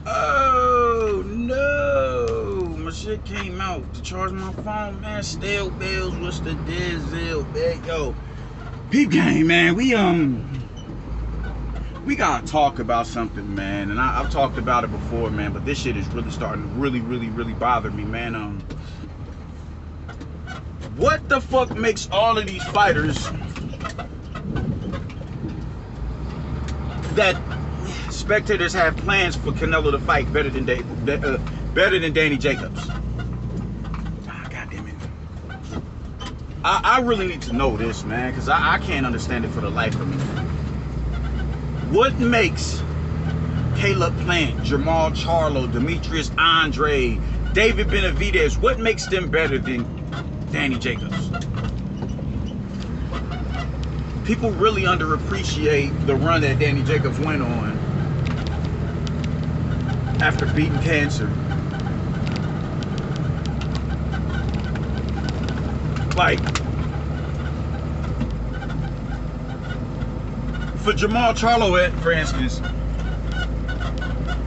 Oh no, my shit came out to charge my phone, man. Still bills, what's the diesel, man? Yo, peep game, man. We gotta talk about something, man. And I've talked about it before, man. But this shit is really starting to really bother me, man. What the fuck makes all of these fighters that spectators have plans for Canelo to fight better than Danny Jacobs? Ah, God damn it. I really need to know this, man, because I can't understand it for the life of me. What makes Caleb Plant, Jamal Charlo, Demetrius Andre, David Benavidez, what makes them better than Danny Jacobs? People really underappreciate the run that Danny Jacobs went on after beating cancer. Like, for Jamal Charlo, for instance,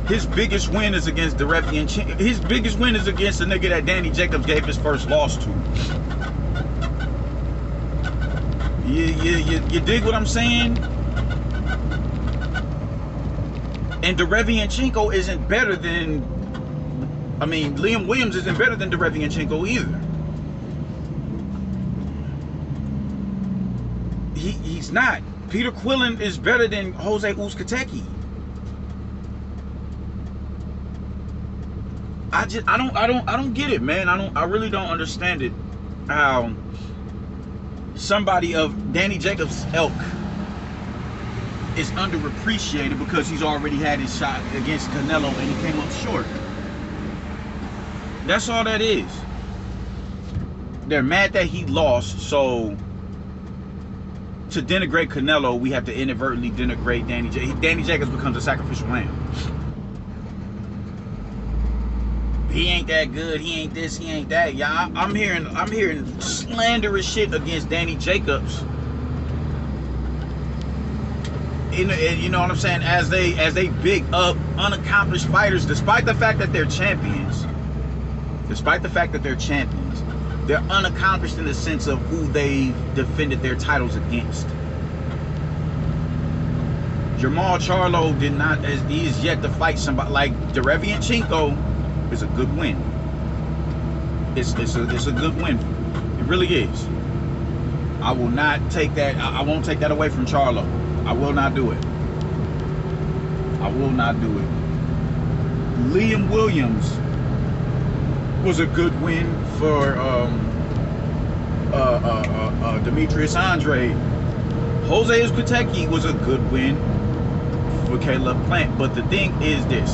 his biggest win is against Derevian. His biggest win is against the nigga that Danny Jacobs gave his first loss to. You dig what I'm saying? And Derevianchenko isn't better than, Liam Williams isn't better than Derevianchenko either. He's not. Peter Quillen is better than Jose Uzcategui. I don't get it, man. I really don't understand it. How somebody of Danny Jacobs' ilk is underappreciated because he's already had his shot against Canelo and he came up short. That's all that is. They're mad that he lost, so to denigrate Canelo, we have to inadvertently denigrate Danny Jacobs. Danny Jacobs becomes a sacrificial lamb. He ain't that good. He ain't this. He ain't that. Yeah, I'm hearing slanderous shit against Danny Jacobs. You know what I'm saying? As they big up unaccomplished fighters, despite the fact that they're champions. Despite the fact that they're champions, they're unaccomplished in the sense of who they've defended their titles against. Jamal Charlo did not, as he is yet to fight somebody like Derevianchenko. Is a good win. It's a good win. It really is. I will not take that. I won't take that away from Charlo. I will not do it. I will not do it. Liam Williams was a good win for Demetrius Andre. Jose Uzcategui was a good win for Caleb Plant. But the thing is this.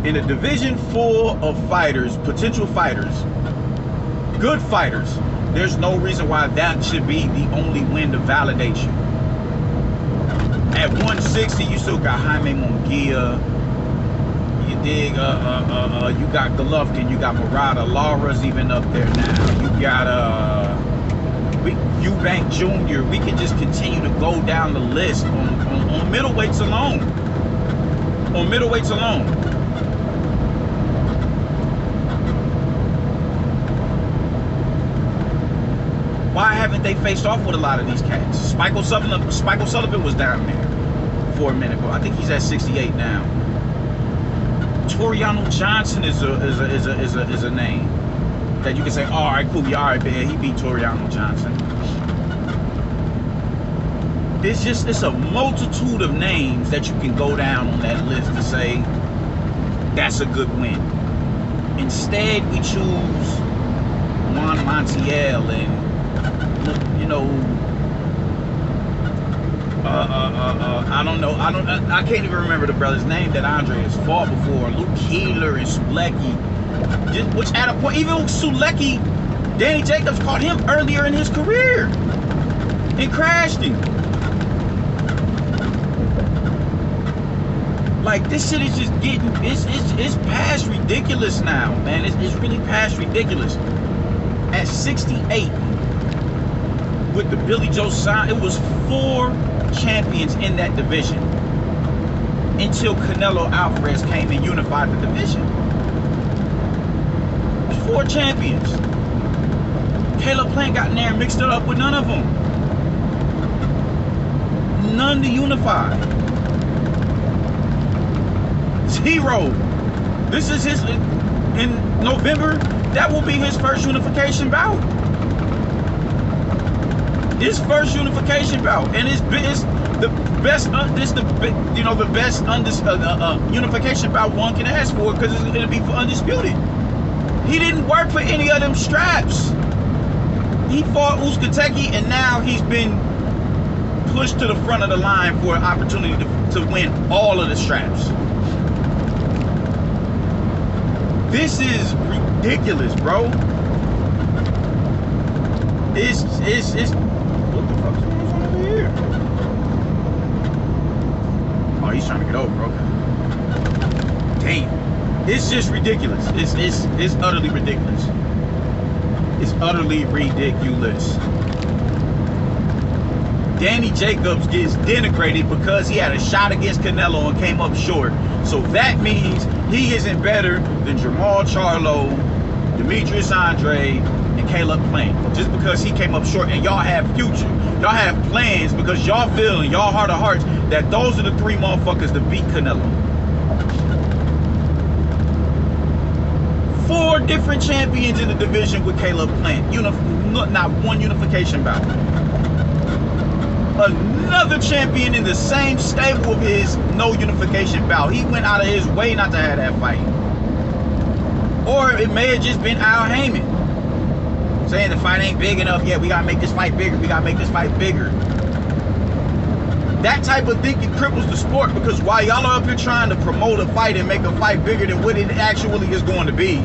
In a division full of fighters, potential fighters, good fighters, there's no reason why that should be the only win to validate you. At 160, you still got Jaime Munguia. You dig? You got Golovkin. You got Murata. Lara's even up there now. You got Eubank Jr. We can just continue to go down the list on middleweights alone. On middleweights alone. Why haven't they faced off with a lot of these cats? Spike O'Sullivan was down there for a minute, but I think he's at 68 now. Toriano Johnson is a name that you can say, all right, cool, yeah, all right, man, he beat Toriano Johnson. It's a multitude of names that you can go down on that list to say that's a good win. Instead, we choose Juan Montiel and I can't even remember the brother's name that Andre has fought before. Luke Keeler and Sulecki. Which at a point, even Sulecki, Danny Jacobs caught him earlier in his career and crashed him. Like, this shit is just getting, it's past ridiculous now, man. It's really past ridiculous. At 68, with the Billy Joe sign, it was 4 champions in that division. until Canelo Alvarez came and unified the division. 4 champions. Caleb Plant got in there and mixed it up with none of them. None to unify. 0. This is his, in November, that will be his first unification bout. His first unification bout, and it's the best. The best unification bout one can ask for, because it's going to be for undisputed. He didn't work for any of them straps. He fought Uzcategui, and now he's been pushed to the front of the line for an opportunity to win all of the straps. This is ridiculous, bro. It's what the fuck is going on over here? Oh, he's trying to get over, okay. Damn. It's just ridiculous. It's utterly ridiculous. It's utterly ridiculous. Danny Jacobs gets denigrated because he had a shot against Canelo and came up short. So that means he isn't better than Jermall Charlo, Demetrius Andre, and Caleb Plant. Just because he came up short, and y'all have future. Y'all have plans because y'all feel in y'all heart of hearts that those are the 3 motherfuckers to beat Canelo. 4 different champions in the division with Caleb Plant. Not one unification bout. Another champion in the same stable of his, no unification bout. He went out of his way not to have that fight. Or it may have just been Al Heyman saying the fight ain't big enough yet. We gotta make this fight bigger. We gotta make this fight bigger. That type of thinking cripples the sport, because while y'all are up here trying to promote a fight and make a fight bigger than what it actually is going to be,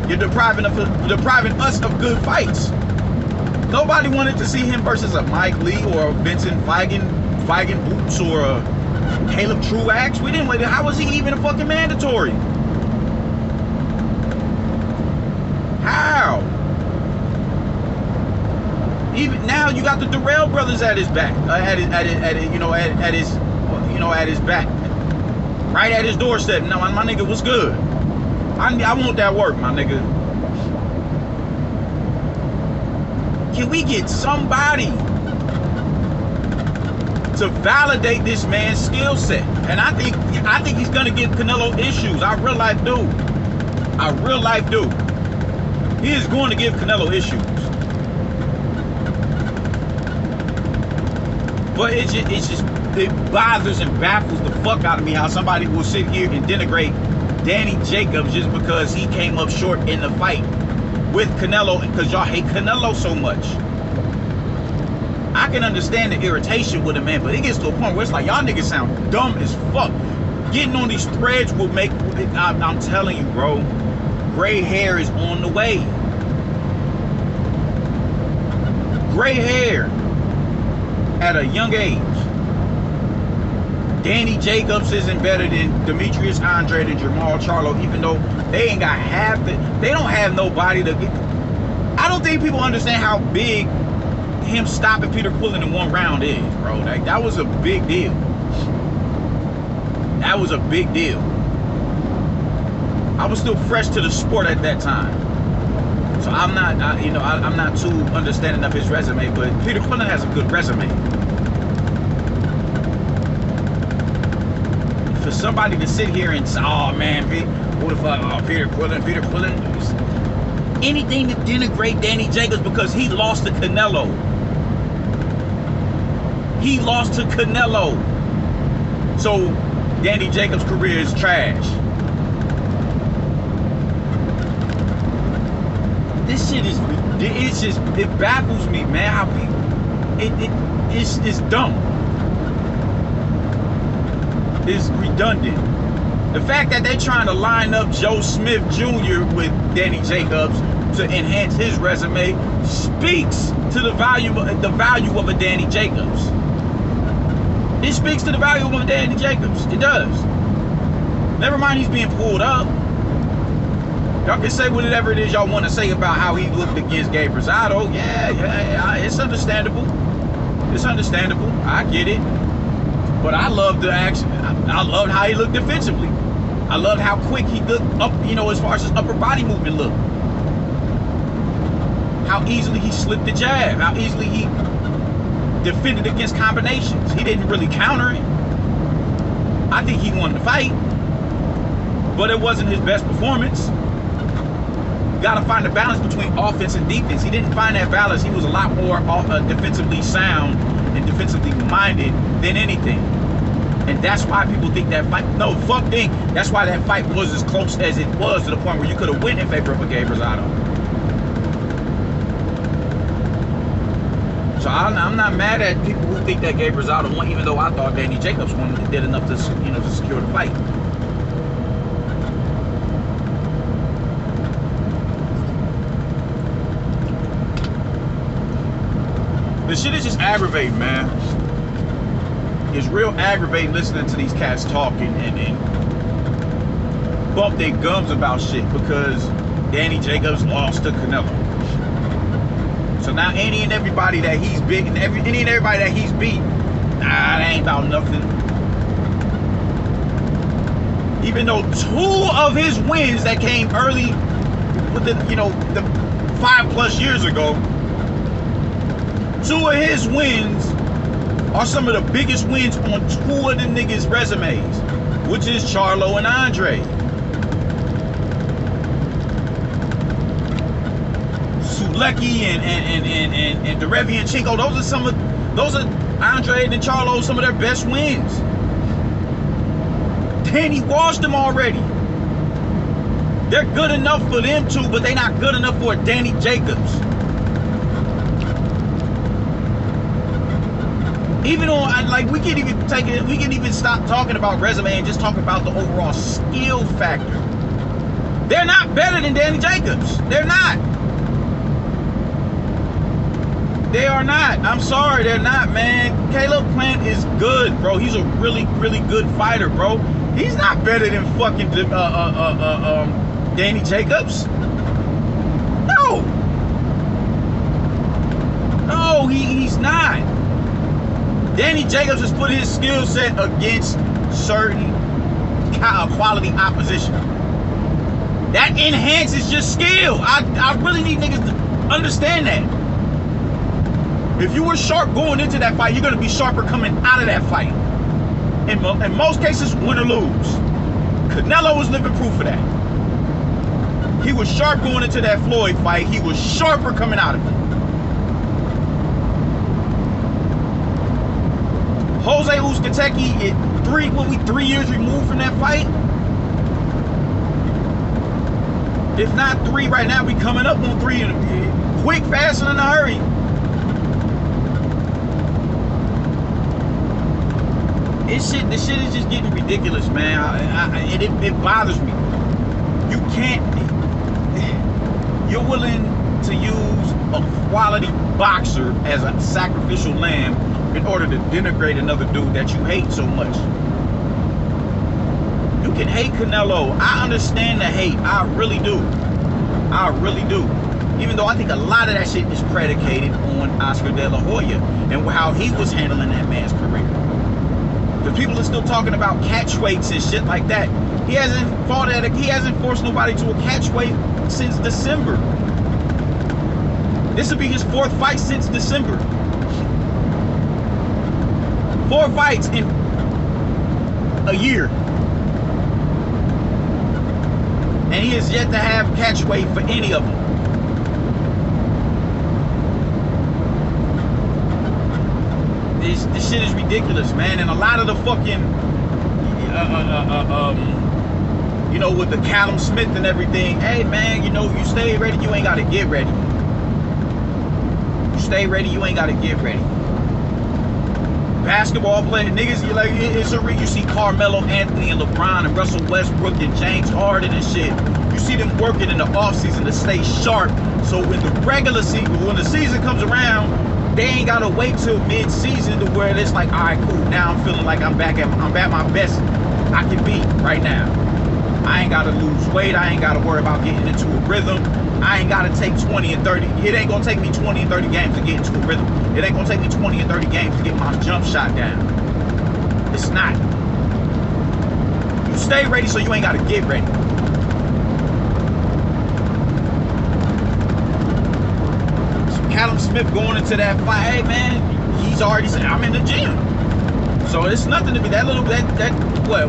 you're depriving us of good fights. Nobody wanted to see him versus a Mike Lee or a Vincent Feigen Boots or a Caleb Truax. We didn't. How was he even a fucking mandatory? How? Even now, you got the Durrell brothers at his back, at his back, right at his doorstep. Now, my nigga, what's good? I want that work, my nigga. Can we get somebody to validate this man's skill set? And I think he's gonna give Canelo issues. I real life do. He is going to give Canelo issues. But it bothers and baffles the fuck out of me how somebody will sit here and denigrate Danny Jacobs just because he came up short in the fight with Canelo, because y'all hate Canelo so much. I can understand the irritation with him, man, but it gets to a point where it's like, y'all niggas sound dumb as fuck. Getting on these threads will make, I'm telling you, bro, gray hair is on the way. Gray hair at a young age. Danny Jacobs isn't better than Demetrius Andre and Jermall Charlo, even though they ain't got they don't have nobody to get. I don't think people understand how big him stopping Peter Quillen in 1 round is, bro. Like, that was a big deal. That was a big deal. I was still fresh to the sport at that time, so I'm not, I'm not too understanding of his resume. But Peter Quillen has a good resume. For somebody to sit here and say, oh man, who the fuck, oh, Peter Quillen, anything to denigrate Danny Jacobs because he lost to Canelo. He lost to Canelo. So Danny Jacobs' career is trash. This shit is, it baffles me, man, how people, it's dumb. Is redundant. The fact that they're trying to line up Joe Smith Jr. with Danny Jacobs to enhance his resume speaks to the value of a Danny Jacobs. It speaks to the value of a Danny Jacobs. It does. Never mind he's being pulled up. Y'all can say whatever it is y'all want to say about how he looked against Gabe Rosado. Yeah, it's understandable. It's understandable. I get it. But I love the action. I loved how he looked defensively. I loved how quick he looked up, you know, as far as his upper body movement looked. How easily he slipped the jab. How easily he defended against combinations. He didn't really counter it. I think he won the fight, but it wasn't his best performance. You got to find a balance between offense and defense. He didn't find that balance. He was a lot more defensively sound and defensively minded than anything. And that's why people think that fight, no, fuck think, that's why that fight was as close as it was, to the point where you could have went in favor of a Gabe Rosado. So I'm not mad at people who think that Gabe Rosado won, even though I thought Danny Jacobs won and did enough to, you know, to secure the fight. This shit is just aggravating, man. It's real aggravating listening to these cats talking and bump their gums about shit because Danny Jacobs lost to Canelo. So now any and everybody that he's beat, any and everybody that he's beat, nah, that ain't about nothing. Even though 2 of his wins that came early with the, you know, the 5+ years ago, 2 of his wins are some of the biggest wins on 2 of the niggas' resumes, which is Charlo and Andre. Sulecki and Derevianchenko, those are Andre and Charlo, some of their best wins. Danny washed them already. They're good enough for them too, but they're not good enough for Danny Jacobs. Even on, like, we can even stop talking about resume and just talk about the overall skill factor. They're not better than Danny Jacobs. They're not. They are not. I'm sorry, they're not, man. Caleb Plant is good, bro. He's a really, really good fighter, bro. He's not better than fucking Danny Jacobs. No. No, he's not. Danny Jacobs has put his skill set against certain quality opposition. That enhances your skill. I really need niggas to understand that. If you were sharp going into that fight, you're going to be sharper coming out of that fight. In most cases, win or lose. Canelo was living proof of that. He was sharp going into that Floyd fight. He was sharper coming out of it. Jose Uzcategui, 3 years removed from that fight? If not 3 right now, we coming up on 3 quick, fast, and in a hurry. This shit is just getting ridiculous, man. It bothers me. You can't. You're willing to use a quality boxer as a sacrificial lamb in order to denigrate another dude that you hate so much. You can hate Canelo. I understand the hate. I really do. I really do. Even though I think a lot of that shit is predicated on Oscar De La Hoya and how he was handling that man's career. Because people are still talking about catch weights and shit like that. He hasn't forced nobody to a catch weight since December. This will be his 4th fight since December. 4 fights in a year. And he has yet to have catch weight for any of them. This shit is ridiculous, man. And a lot of the fucking, you know, with the Callum Smith and everything. Hey, man, you know, if you stay ready, you ain't got to get ready. You stay ready, you ain't got to get ready. Basketball playing niggas, you like, you see Carmelo Anthony and LeBron and Russell Westbrook and James Harden and shit. You see them working in the offseason to stay sharp. So when the season comes around, they ain't gotta wait till mid-season to where it's like, all right, cool. Now I'm feeling like I'm at my best I can be right now. I ain't gotta lose weight. I ain't gotta worry about getting into a rhythm. I ain't gotta take 20 and 30. It ain't gonna take me 20 and 30 games to get into a rhythm. It ain't gonna take me 20 and 30 games to get my jump shot down. It's not. stay ready so you ain't gotta get ready. So Callum Smith going into that fight, hey man, he's already said, I'm in the gym. So it's nothing to be that little, what,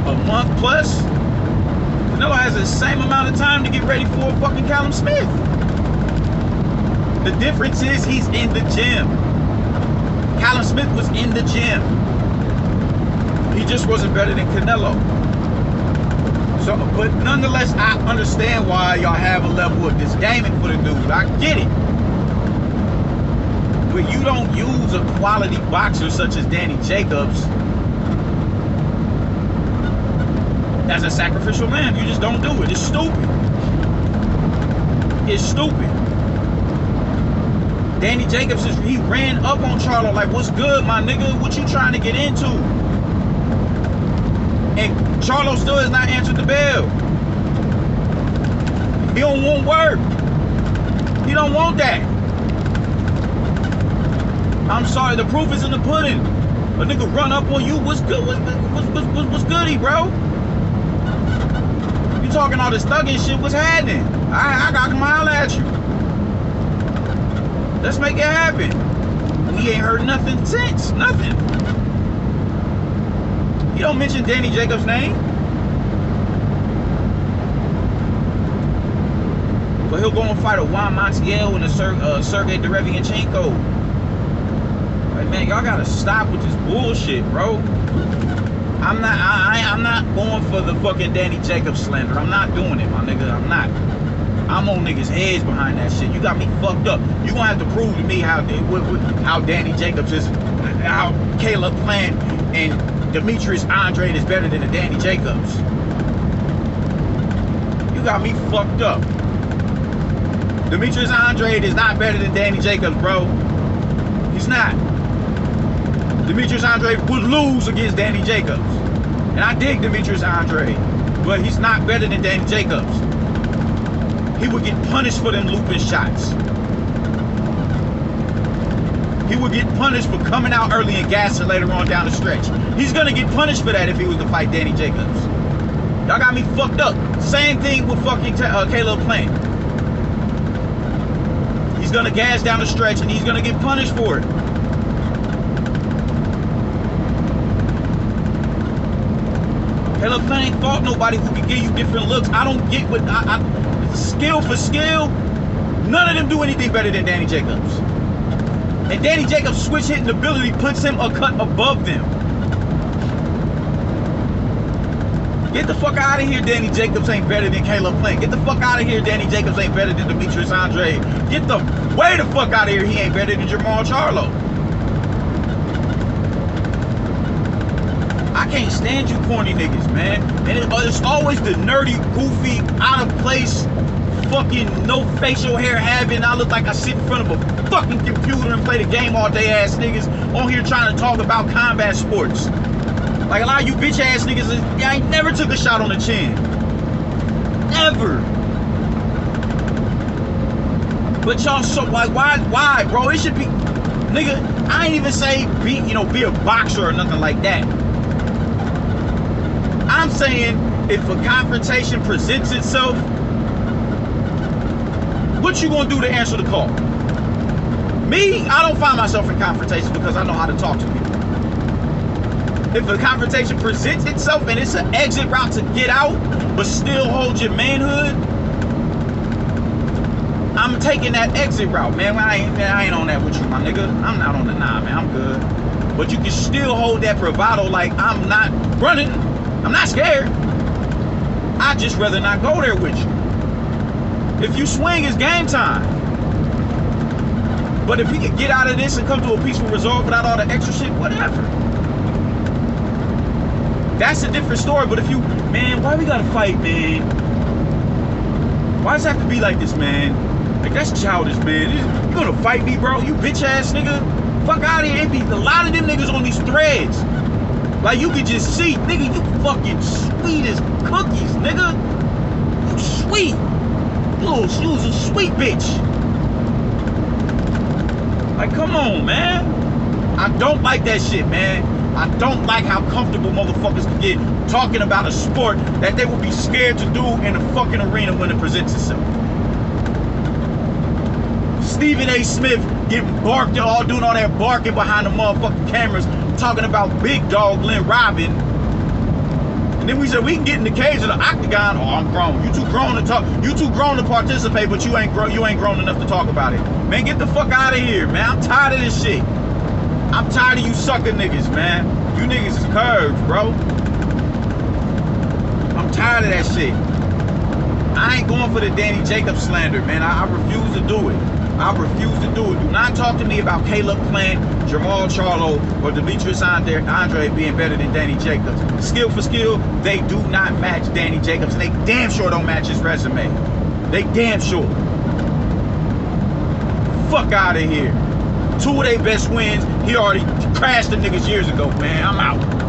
a month plus? Canelo has the same amount of time to get ready for fucking Callum Smith. The difference is he's in the gym. Callum Smith was in the gym. He just wasn't better than Canelo. So, but nonetheless, I understand why y'all have a level of disdain for the dude. I get it. But you don't use a quality boxer such as Danny Jacobs as a sacrificial lamb. You just don't do it. It's stupid. It's stupid. Danny Jacobs, he ran up on Charlo like, what's good, my nigga? What you trying to get into? And Charlo still has not answered the bell. He don't want work. He don't want that. I'm sorry, the proof is in the pudding. A nigga run up on you, what's good? What's goody, bro? You talking all this thugging shit, what's happening? I got to holler at you. Let's make it happen. We ain't heard nothing since. Nothing. You don't mention Danny Jacobs' name. But he'll go and fight a Juan Montiel and a Sergey Derevianchenko. Like, man, y'all gotta stop with this bullshit, bro. I'm not going for the fucking Danny Jacobs slander. I'm not doing it, my nigga. I'm not. I'm on niggas' heads behind that shit. You got me fucked up. You gonna have to prove to me how Danny Jacobs is, how Caleb Plant and Demetrius Andrade is better than the Danny Jacobs. You got me fucked up. Demetrius Andrade is not better than Danny Jacobs, bro. He's not. Demetrius Andrade would lose against Danny Jacobs. And I dig Demetrius Andrade, but he's not better than Danny Jacobs. He would get punished for them looping shots. He would get punished for coming out early and gassing later on down the stretch. He's gonna get punished for that if he was to fight Danny Jacobs. Y'all got me fucked up. Same thing with fucking Caleb Plant. He's gonna gas down the stretch and he's gonna get punished for it. Caleb Plant ain't fought nobody who can give you different looks. I don't get what skill for skill. None of them do anything better than Danny Jacobs. And Danny Jacobs' switch hitting ability puts him a cut above them. Get the fuck out of here, Danny Jacobs ain't better than Caleb Plant. Get the fuck out of here, Danny Jacobs ain't better than Demetrius Andrade. Get the way the fuck out of here, he ain't better than Jamal Charlo. I can't stand you corny niggas, man. And it's always the nerdy, goofy, out of place, fucking no facial hair having. I look like I sit in front of a fucking computer and play the game all day ass niggas on here trying to talk about combat sports. Like a lot of you bitch ass niggas, I ain't never took a shot on the chin. Never. But y'all so like why, bro? It should be, nigga, I ain't even say be a boxer or nothing like that. I'm saying if a confrontation presents itself, what you gonna do to answer the call? Me, I don't find myself in confrontations because I know how to talk to people. If a confrontation presents itself and it's an exit route to get out, but still hold your manhood, I'm taking that exit route, man. I ain't on that with you, my nigga. I'm not on the nah, man. I'm good. But you can still hold that bravado like I'm not running. I'm not scared. I'd just rather not go there with you. If you swing, it's game time. But if we could get out of this and come to a peaceful result without all the extra shit, whatever. That's a different story. But if you, man, why we gotta fight, man? Why does it have to be like this, man? Like, that's childish, man. You gonna fight me, bro? You bitch ass nigga. Fuck out of here. It be a lot of them niggas on these threads. Like, you can just see, nigga, you fucking sweet as cookies, nigga. You sweet. You was a sweet bitch. Like, come on, man. I don't like that shit, man. I don't like how comfortable motherfuckers can get talking about a sport that they would be scared to do in the fucking arena when it presents itself. Stephen A. Smith getting barked, all doing all that barking behind the motherfucking cameras, talking about big dog Glenn Robin. And then we said we can get in the cage of the octagon. Oh, I'm grown. You too grown to talk. You too grown to participate, but you ain't grown enough to talk about it. Man, get the fuck out of here, man. I'm tired of this shit. I'm tired of you sucker niggas, man. You niggas is curved, bro. I'm tired of that shit. I ain't going for the Danny Jacobs slander, man. I refuse to do it. I refuse to do it. Do not talk to me about Caleb Plant, Jamal Charlo, or Demetrius Andre being better than Danny Jacobs. Skill for skill, they do not match Danny Jacobs, and they damn sure don't match his resume. They damn sure. Fuck out of here. 2 of their best wins, he already crashed the niggas years ago, man. I'm out.